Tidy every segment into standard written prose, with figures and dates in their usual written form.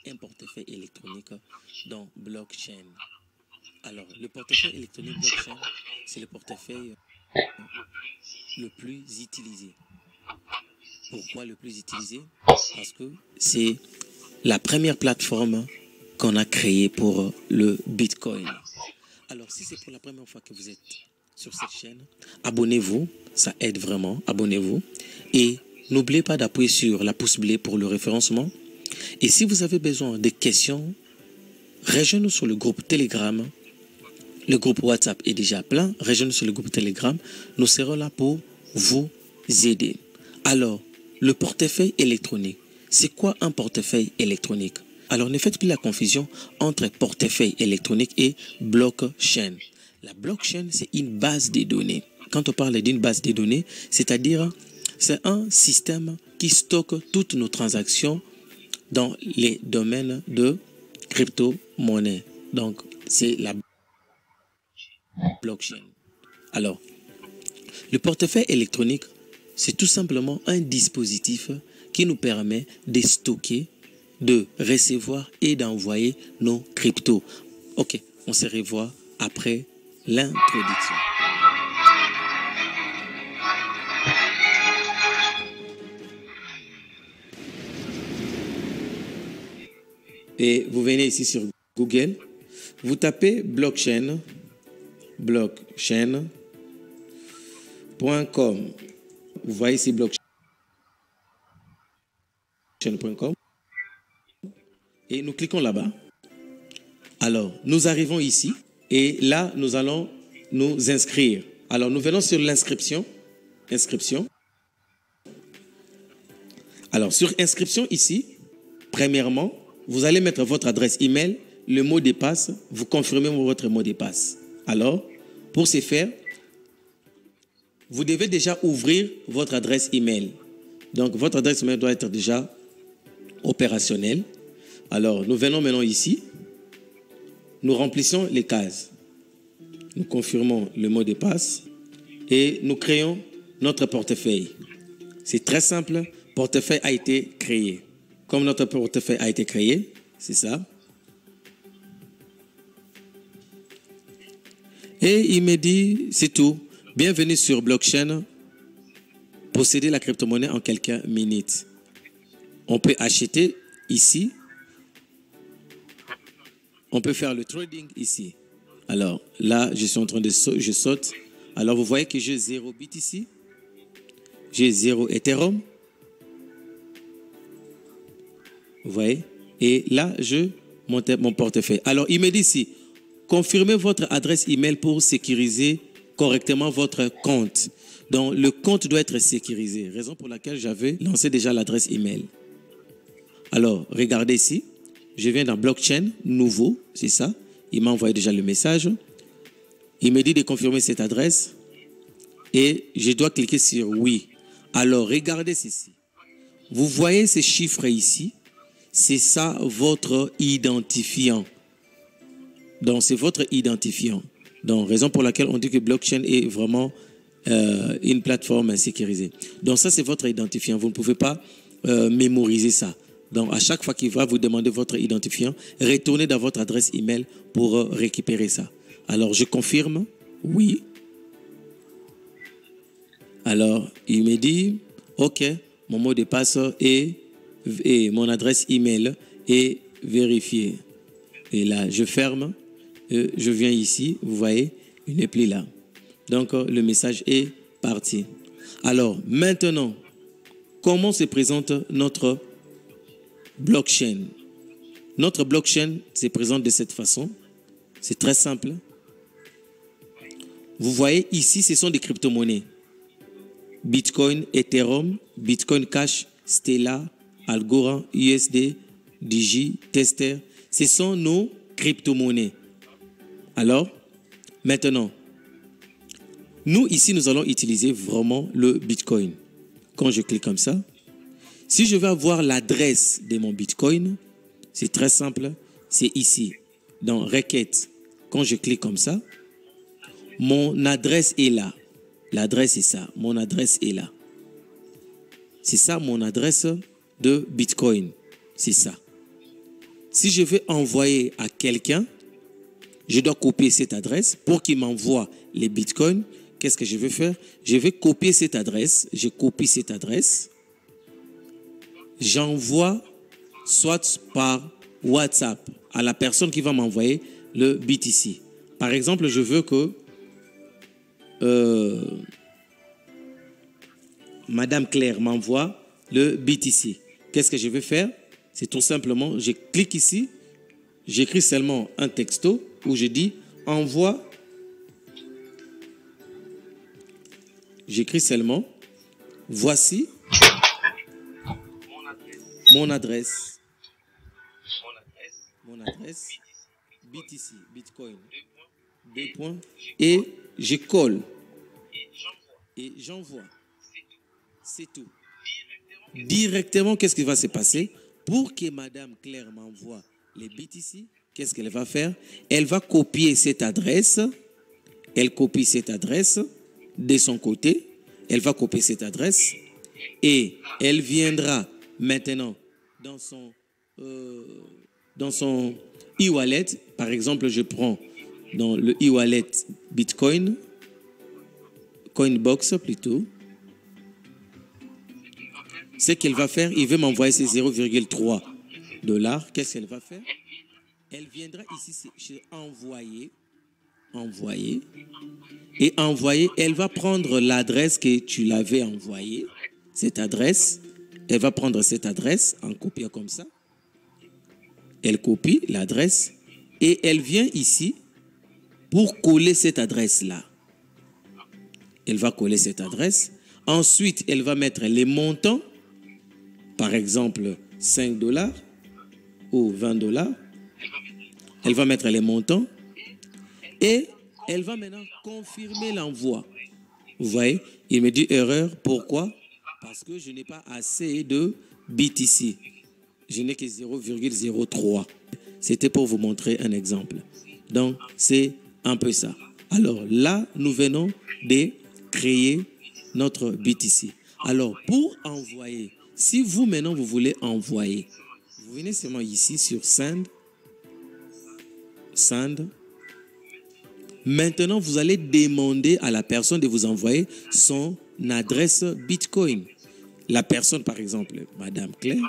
un portefeuille électronique dans blockchain. Alors, le portefeuille électronique blockchain, c'est le portefeuille le plus utilisé. Pourquoi le plus utilisé? Parce que c'est la première plateforme qu'on a créée pour le Bitcoin. Alors, si c'est pour la première fois que vous êtes sur cette chaîne, abonnez-vous, ça aide vraiment, abonnez-vous. Et n'oubliez pas d'appuyer sur la pouce bleue pour le référencement. Et si vous avez besoin de questions, rejoignez-nous sur le groupe Telegram. Le groupe WhatsApp est déjà plein. Rejoignez-nous sur le groupe Telegram. Nous serons là pour vous aider. Alors, le portefeuille électronique. C'est quoi un portefeuille électronique? Alors, ne faites plus la confusion entre portefeuille électronique et blockchain. La blockchain, c'est une base de données. Quand on parle d'une base de données, c'est-à-dire c'est un système qui stocke toutes nos transactions dans les domaines de crypto-monnaie. Donc, c'est la blockchain. Alors, le portefeuille électronique, c'est tout simplement un dispositif qui nous permet de stocker, de recevoir et d'envoyer nos cryptos. Ok, on se revoit après l'introduction. Et vous venez ici sur Google, vous tapez blockchain, blockchain.com. Vous voyez ici blockchain.com. Et nous cliquons là-bas. Alors, nous arrivons ici et là, nous allons nous inscrire. Alors, nous venons sur l'inscription. Inscription. Alors, sur inscription ici, premièrement, vous allez mettre votre adresse email, le mot de passe, vous confirmez votre mot de passe. Alors, pour ce faire, vous devez déjà ouvrir votre adresse email. Donc, votre adresse email doit être déjà opérationnelle. Alors, nous venons maintenant ici. Nous remplissons les cases. Nous confirmons le mot de passe et nous créons notre portefeuille. C'est très simple. Portefeuille a été créé. Comme notre portefeuille a été créé, c'est ça. Et il me dit, c'est tout. Bienvenue sur blockchain. Posséder la crypto-monnaie en quelques minutes. On peut acheter ici. On peut faire le trading ici. Alors là, je suis en train de je saute. Alors vous voyez que j'ai 0 bit ici. J'ai 0 Ethereum. Vous voyez? Et là, je monte mon portefeuille. Alors, il me dit ici, confirmez votre adresse email pour sécuriser correctement votre compte. Donc, le compte doit être sécurisé. Raison pour laquelle j'avais lancé déjà l'adresse email. Alors, regardez ici. Je viens dans blockchain, nouveau, c'est ça. Il m'a envoyé déjà le message. Il me dit de confirmer cette adresse. Et je dois cliquer sur oui. Alors, regardez ceci. Vous voyez ces chiffres ici? C'est ça votre identifiant. Donc, c'est votre identifiant. Donc, raison pour laquelle on dit que blockchain est vraiment une plateforme sécurisée. Donc, ça, c'est votre identifiant. Vous ne pouvez pas mémoriser ça. Donc, à chaque fois qu'il va vous demander votre identifiant, retournez dans votre adresse email pour récupérer ça. Alors, je confirme. Oui. Alors, il me dit, OK, mon mot de passe et mon adresse email est vérifiée. Et là, je ferme. Je viens ici. Vous voyez, il n'est plus là. Donc, le message est parti. Alors, maintenant, comment se présente notre blockchain? Notre blockchain se présente de cette façon. C'est très simple. Vous voyez, ici, ce sont des crypto-monnaies. Bitcoin, Ethereum, Bitcoin Cash, Stellar, Algorand, USD, Digi, Tester. Ce sont nos crypto-monnaies. Alors, maintenant, nous, ici, nous allons utiliser vraiment le Bitcoin. Quand je clique comme ça, si je veux avoir l'adresse de mon Bitcoin, c'est très simple. C'est ici, dans Requête. Quand je clique comme ça, mon adresse est là. L'adresse est ça. Mon adresse est là. C'est ça mon adresse de Bitcoin. C'est ça. Si je veux envoyer à quelqu'un, je dois copier cette adresse pour qu'il m'envoie les bitcoins. Qu'est-ce que je vais faire? Je vais copier cette adresse. Je copie cette adresse. J'envoie soit par WhatsApp à la personne qui va m'envoyer le BTC. Par exemple, je veux que Madame Claire m'envoie le BTC. Qu'est-ce que je vais faire? C'est tout simplement, je clique ici, j'écris seulement un texto où je dis envoie. J'écris seulement voici mon adresse. Mon adresse BTC, Bitcoin. Deux points. Et je colle. Et j'envoie. C'est tout. Directement, qu'est-ce qui va se passer? Pour que Madame Claire m'envoie les BTC, qu'est-ce qu'elle va faire? Elle va copier cette adresse. Elle copie cette adresse de son côté. Elle va copier cette adresse. Et elle viendra maintenant dans son e-wallet. Par exemple, je prends dans le e-wallet Bitcoin, Coinbox plutôt. Ce qu'elle va faire, il veut m'envoyer ces 0,3 $. Qu'est-ce qu'elle va faire? Elle viendra ici chez envoyer. Envoyer. Et envoyer, elle va prendre l'adresse que tu l'avais envoyée. Cette adresse, elle va prendre cette adresse en copiant comme ça. Elle copie l'adresse et elle vient ici pour coller cette adresse-là. Elle va coller cette adresse. Ensuite, elle va mettre les montants. Par exemple, 5 $ ou 20 $. Elle va mettre les montants et elle va maintenant confirmer l'envoi. Vous voyez, il me dit erreur. Pourquoi? Parce que je n'ai pas assez de BTC. Je n'ai que 0,03. C'était pour vous montrer un exemple. Donc, c'est un peu ça. Alors là, nous venons de créer notre BTC. Alors, pour envoyer, si vous maintenant vous voulez envoyer, vous venez seulement ici sur Send. Send. Maintenant, vous allez demander à la personne de vous envoyer son adresse Bitcoin. La personne, par exemple, Madame Claire,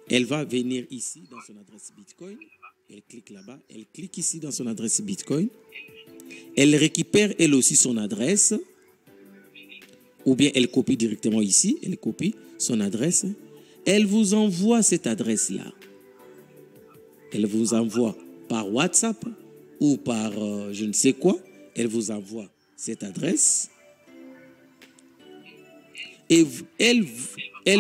elle va venir ici dans son adresse Bitcoin. Elle clique là-bas. Elle clique ici dans son adresse Bitcoin. Elle récupère elle aussi son adresse. Ou bien elle copie directement ici. Elle copie son adresse. Elle vous envoie cette adresse-là. Elle vous envoie par WhatsApp ou par je ne sais quoi. Elle vous envoie cette adresse. Et elle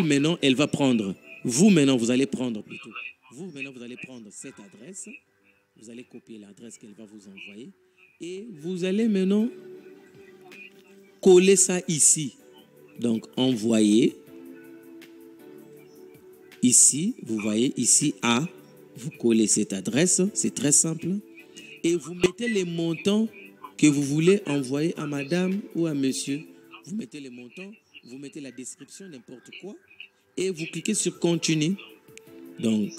maintenant, elle va prendre. Vous maintenant, vous allez prendre plutôt. Vous maintenant, vous allez prendre cette adresse. Vous allez copier l'adresse qu'elle va vous envoyer. Et vous allez maintenant coller ça ici. Donc, envoyer. Ici, vous voyez, ici A. Vous collez cette adresse. C'est très simple. Et vous mettez les montants que vous voulez envoyer à madame ou à monsieur. Vous mettez les montants. Vous mettez la description, n'importe quoi. Et vous cliquez sur continue. Donc,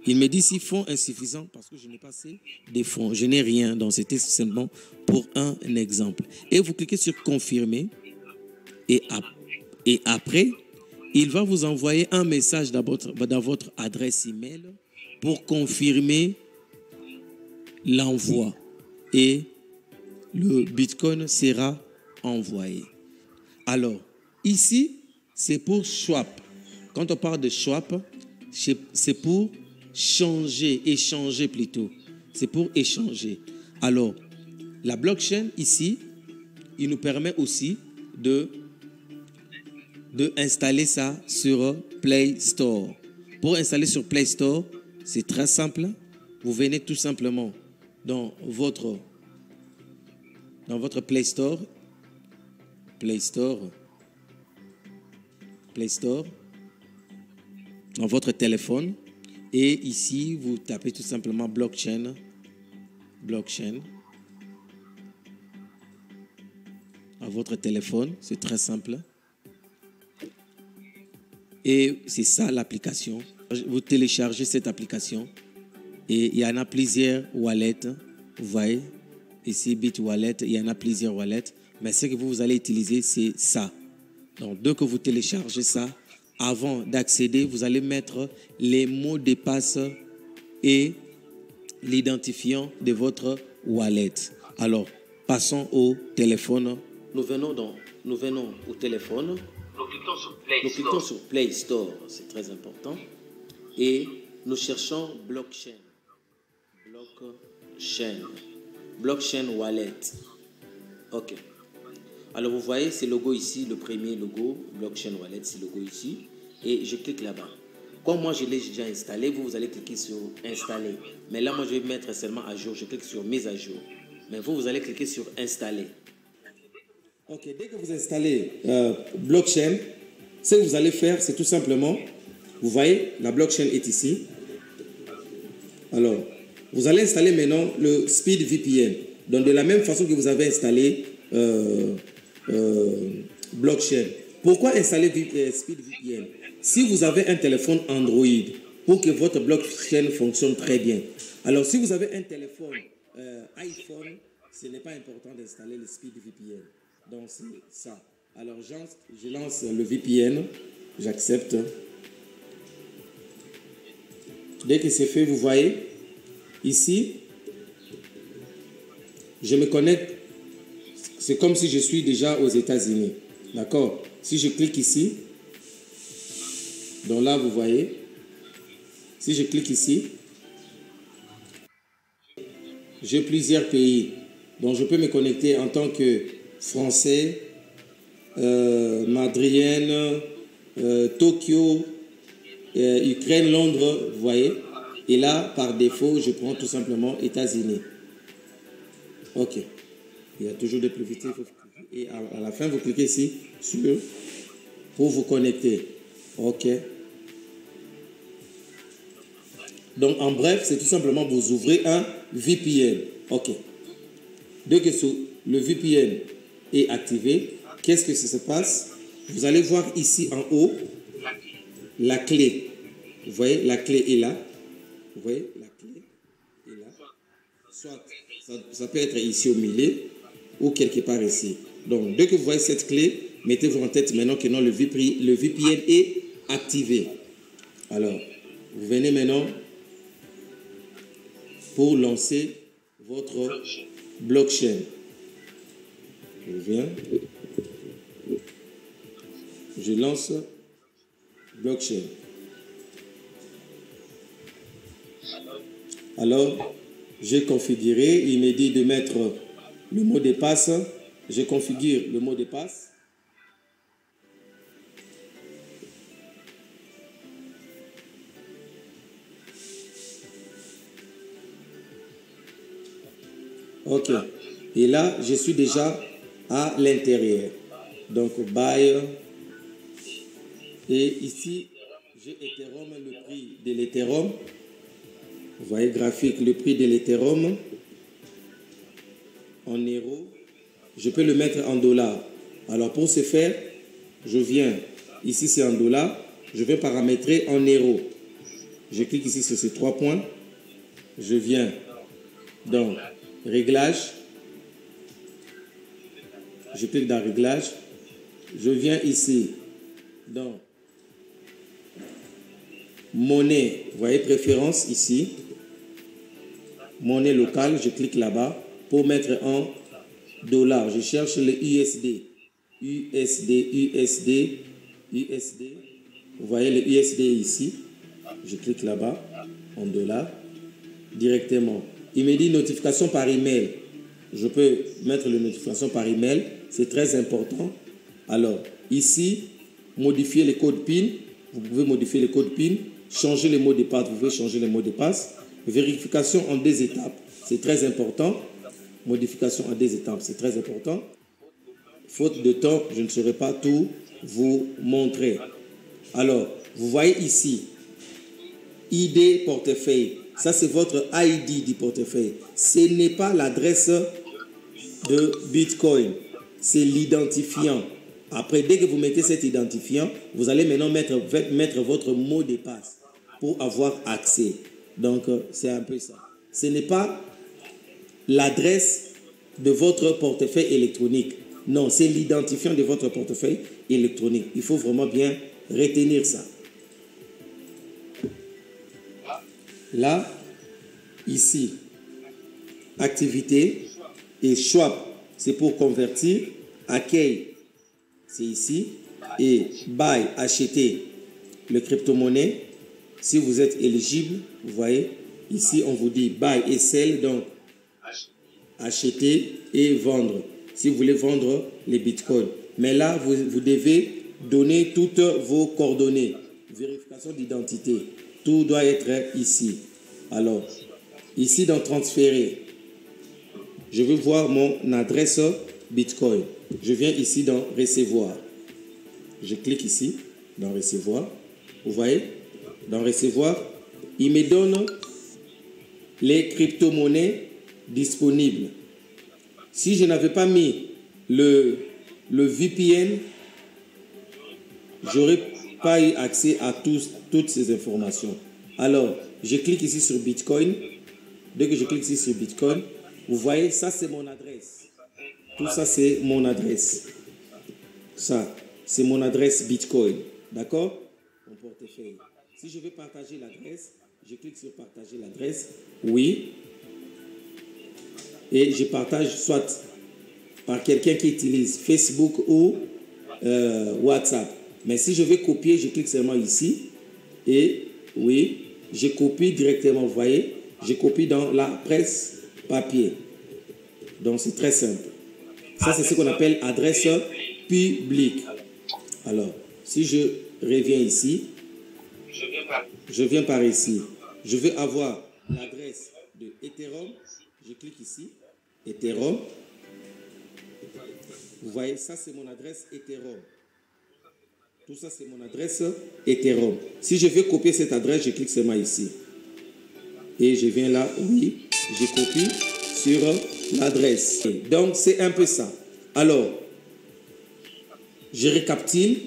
il me dit si fonds insuffisants parce que je n'ai pas assez de fonds. Je n'ai rien. Donc, c'était seulement pour un exemple. Et vous cliquez sur confirmer. Et après, il va vous envoyer un message dans votre adresse email pour confirmer l'envoi. Et le Bitcoin sera envoyé. Alors, ici, c'est pour swap. Quand on parle de swap, c'est pour changer, échanger plutôt. C'est pour échanger. Alors, la blockchain ici, il nous permet aussi de installer ça sur Play Store. Pour installer sur Play Store, c'est très simple. Vous venez tout simplement dans votre Play Store. Play Store. Dans votre téléphone. Et ici, vous tapez tout simplement blockchain. À votre téléphone. C'est très simple. Et c'est ça l'application. Vous téléchargez cette application Et il y en a plusieurs wallets. Vous voyez, ici, BitWallet, il y en a plusieurs wallets. Mais ce que vous allez utiliser, c'est ça. Donc, dès que vous téléchargez ça, avant d'accéder, vous allez mettre les mots de passe et l'identifiant de votre wallet. Alors, passons au téléphone. Nous venons au téléphone. Nous cliquons sur Play Store, c'est très important. Et nous cherchons blockchain. Blockchain wallet. OK. Alors, vous voyez ce logo ici, le premier logo, blockchain wallet, c'est le logo ici. Et je clique là-bas. Comme moi, je l'ai déjà installé, vous allez cliquer sur installer. Mais là, moi, je vais mettre seulement à jour. Je clique sur mise à jour. Mais vous allez cliquer sur installer. OK. Dès que vous installez blockchain, ce que vous allez faire, c'est tout simplement, vous voyez, la blockchain est ici. Alors, vous allez installer maintenant le Speed VPN. Donc, de la même façon que vous avez installé blockchain. Pourquoi installer Speed VPN? Si vous avez un téléphone Android, pour que votre blockchain fonctionne très bien. Alors, si vous avez un téléphone iPhone, ce n'est pas important d'installer le Speed VPN. Donc, c'est ça. Alors, je lance le VPN. J'accepte. Dès que c'est fait, vous voyez, ici, je me connecte. C'est comme si je suis déjà aux États-Unis. D'accord? Si je clique ici, donc là, vous voyez, si je clique ici, j'ai plusieurs pays. Donc, je peux me connecter en tant que Français, Madrienne, Tokyo, Ukraine, Londres, vous voyez. Et là, par défaut, je prends tout simplement États-Unis. OK. Il y a toujours des priorités. Et à la fin, vous cliquez ici sur pour vous connecter. OK. Donc, en bref, c'est tout simplement vous ouvrez un VPN. OK. Dès que le VPN est activé, qu'est-ce que ça se passe? Vous allez voir ici en haut la clé. Vous voyez, la clé est là. Vous voyez, la clé est là. Soit ça peut être ici au milieu ou quelque part ici. Donc, dès que vous voyez cette clé, mettez-vous en tête maintenant que non, le VPN est activé. Alors, vous venez maintenant pour lancer votre blockchain. Je viens. Je lance blockchain. Alors, j'ai configuré. Il me dit de mettre le mot de passe. Je configure le mot de passe. OK. Et là, je suis déjà à l'intérieur. Donc, buy. Et ici, j'ai Ethereum, le prix de l'Ethereum. Vous voyez, graphique, le prix de l'Ethereum en euros. Je peux le mettre en dollars. Alors, pour ce faire, je viens, ici c'est en dollars, je vais paramétrer en euros. Je clique ici sur ces 3 points. Je viens dans Réglages. Je clique dans Réglages. Je viens ici dans Monnaie. Vous voyez, préférence ici. Monnaie locale, je clique là-bas pour mettre en dollars. Je cherche le USD. USD. Vous voyez le USD ici. Je clique là-bas en dollars directement. Il me dit notification par email. Je peux mettre la notification par email. C'est très important. Alors, ici, modifier les codes PIN. Vous pouvez modifier les codes PIN. Changer les mots de passe. Vous pouvez changer les mots de passe. Vérification en 2 étapes. C'est très important. Modification en 2 étapes. C'est très important. Faute de temps, je ne saurais pas tout vous montrer. Alors, vous voyez ici, ID portefeuille. Ça, c'est votre ID du portefeuille. Ce n'est pas l'adresse de Bitcoin. C'est l'identifiant. Après, dès que vous mettez cet identifiant, vous allez maintenant mettre votre mot de passe pour avoir accès. Donc, c'est un peu ça. Ce n'est pas l'adresse de votre portefeuille électronique. Non, c'est l'identifiant de votre portefeuille électronique. Il faut vraiment bien retenir ça. Là, ici, activité et swap, c'est pour convertir. Accueil, c'est ici. Et buy, acheter le crypto-monnaie. Si vous êtes éligible, vous voyez, ici on vous dit buy et sell, donc acheter et vendre. Si vous voulez vendre les bitcoins. Mais là, vous devez donner toutes vos coordonnées. Vérification d'identité. Tout doit être ici. Alors, ici dans transférer, je veux voir mon adresse bitcoin. Je viens ici dans recevoir. Je clique ici dans recevoir. Vous voyez, dans recevoir, il me donne les crypto-monnaies disponibles. Si je n'avais pas mis le VPN, je n'aurais pas eu accès à toutes ces informations. Alors, je clique ici sur Bitcoin. Dès que je clique ici sur Bitcoin, vous voyez, ça c'est mon adresse. Tout ça c'est mon adresse. Ça, c'est mon adresse Bitcoin. D'accord? Mon portefeuille. Si je veux partager l'adresse, je clique sur partager l'adresse. Oui. Et je partage soit par quelqu'un qui utilise Facebook ou WhatsApp. Mais si je veux copier, je clique seulement ici. Et oui, je copie directement. Vous voyez, je copie dans la presse papier. Donc c'est très simple. Ça, c'est ce qu'on appelle adresse publique. Alors, si je reviens ici, je viens par ici. Je veux avoir l'adresse de Ethereum. Je clique ici. Ethereum. Vous voyez, ça c'est mon adresse Ethereum. Tout ça c'est mon adresse Ethereum. Si je veux copier cette adresse, je clique seulement ici. Et je viens là, oui, je copie sur l'adresse. Donc c'est un peu ça. Alors, je récapitule.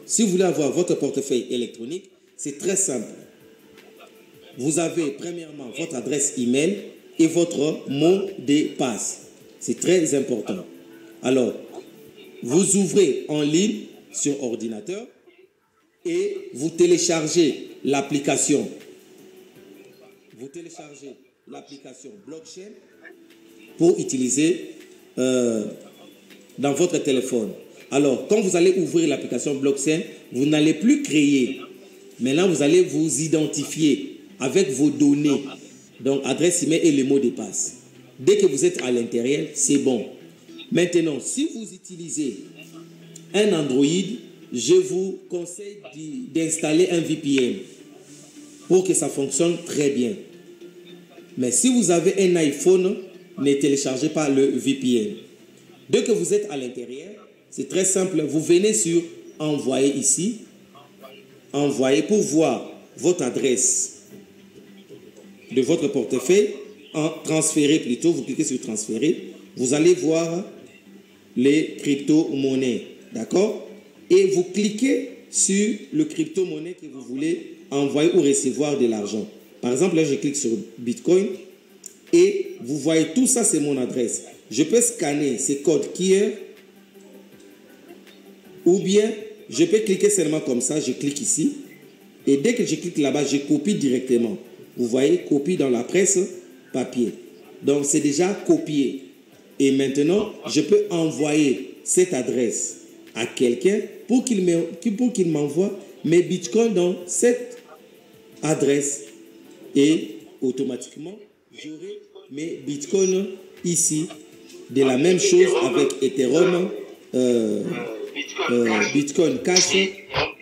Si vous voulez avoir votre portefeuille électronique, c'est très simple. Vous avez premièrement votre adresse email et votre mot de passe. C'est très important. Alors, vous ouvrez en ligne sur ordinateur et vous téléchargez l'application. Vous téléchargez l'application blockchain pour utiliser dans votre téléphone. Alors, quand vous allez ouvrir l'application blockchain, vous n'allez plus créer. Maintenant, vous allez vous identifier avec vos données. Donc, adresse email et le mot de passe. Dès que vous êtes à l'intérieur, c'est bon. Maintenant, si vous utilisez un Android, je vous conseille d'installer un VPN pour que ça fonctionne très bien. Mais si vous avez un iPhone, ne téléchargez pas le VPN. Dès que vous êtes à l'intérieur, c'est très simple. Vous venez sur envoyer ici. Envoyer pour voir votre adresse de votre portefeuille. Transférer plutôt. Vous cliquez sur transférer. Vous allez voir les crypto-monnaies. D'accord? Et vous cliquez sur le crypto-monnaie que vous voulez envoyer ou recevoir de l'argent. Par exemple, là, je clique sur Bitcoin. Et vous voyez, tout ça, c'est mon adresse. Je peux scanner ces codes QR. Ou bien, je peux cliquer seulement comme ça. Je clique ici. Et dès que je clique là-bas, je copie directement. Vous voyez, copie dans la presse papier. Donc, c'est déjà copié. Et maintenant, je peux envoyer cette adresse à quelqu'un pour qu'il m'envoie mes bitcoins dans cette adresse. Et automatiquement, j'aurai mes bitcoins ici. De la même chose avec Ethereum, Bitcoin Cash et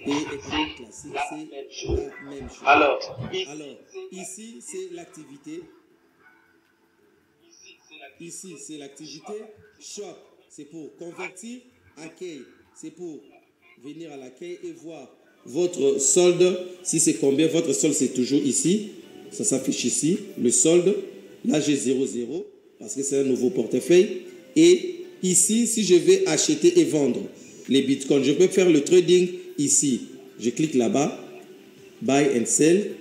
Ethereum classique. C'est la même chose. Alors ici, c'est l'activité. Ici, c'est l'activité. Shop, c'est pour convertir. Accueil, c'est pour venir à l'accueil et voir votre solde. Si c'est combien, votre solde, c'est toujours ici. Ça s'affiche ici, le solde. Là, j'ai 0,0 parce que c'est un nouveau portefeuille. Et ici, si je vais acheter et vendre les bitcoins, je peux faire le trading ici. Je clique là-bas, buy and sell.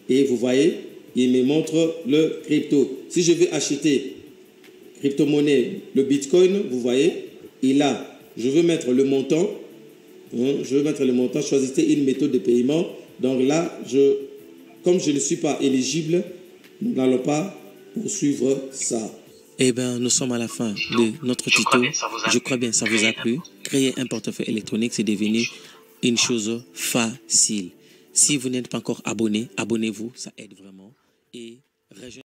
Et vous voyez, il me montre le crypto. Si je veux acheter crypto-monnaie, le Bitcoin, vous voyez, et là, je veux mettre le montant. Je veux mettre le montant. Choisissez une méthode de paiement. Donc là, comme je ne suis pas éligible, nous n'allons pas poursuivre ça. Eh bien, nous sommes à la fin de notre tuto. Je crois bien que ça vous a plu. Créer un portefeuille électronique, c'est devenu une chose facile. Si vous n'êtes pas encore abonné, abonnez-vous, ça aide vraiment. Et